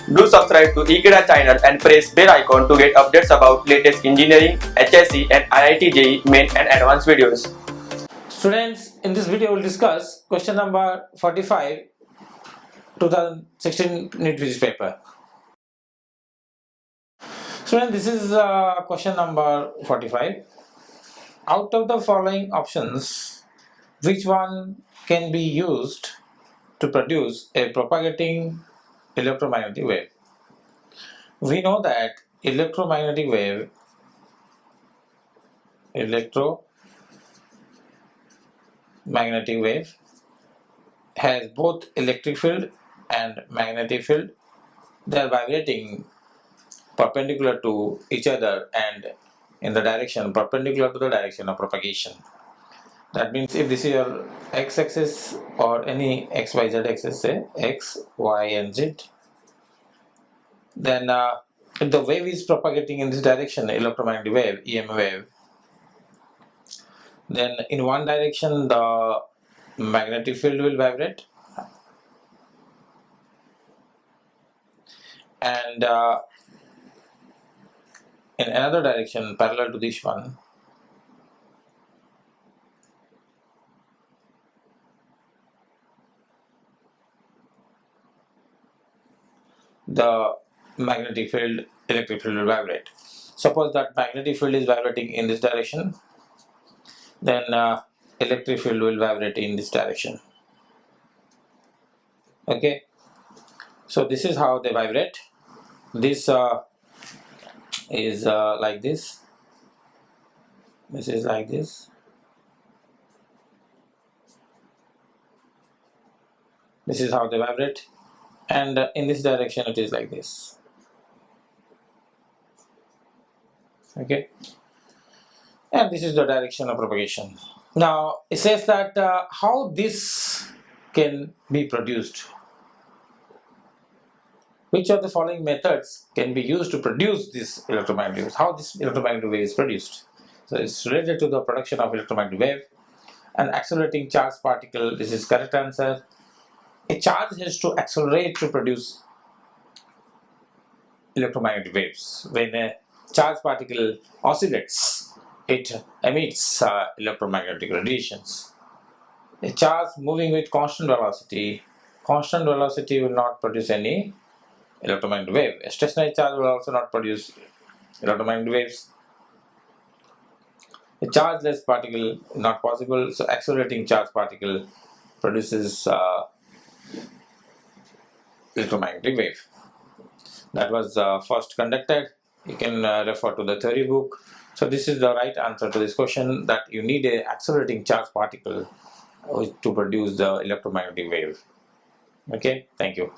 Do subscribe to Ekeeda channel and press bell icon to get updates about latest engineering, HSC and IIT JEE main and advanced videos. Students, in this video we'll discuss question number 45, 2016 NEET physics paper. Students, this is question number 45. Out of the following options, which one can be used to produce a propagating electromagnetic wave? We know that electromagnetic wave has both electric field and magnetic field. They are vibrating perpendicular to each other and in the direction perpendicular to the direction of propagation. That means if this is your x-axis or any xyz axis, say x, y and z, then if the wave is propagating in this direction, electromagnetic wave, EM wave, then in one direction the magnetic field will vibrate, and in another direction parallel to this one, the magnetic field, electric field will vibrate. Suppose that magnetic field is vibrating in this direction, then electric field will vibrate in this direction. Okay, so this is how they vibrate. This is like this. This is like this. This is how they vibrate, and in this direction it is like this. Okay, and this is the direction of propagation. Now it says that how this can be produced. Which of the following methods can be used to produce this electromagnetic wave? How this electromagnetic wave is produced? So it's related to the production of electromagnetic wave. An accelerating charged particle, this is correct answer. A charge has to accelerate to produce electromagnetic waves. When a charged particle oscillates, it emits electromagnetic radiations. A charge moving with constant velocity will not produce any electromagnetic wave. A stationary charge will also not produce electromagnetic waves. A chargeless particle is not possible, so accelerating charged particle produces electromagnetic wave. That was first conducted. You can refer to the theory book. So this is the right answer to this question, that you need a accelerating charged particle to produce the electromagnetic wave. Okay, thank you.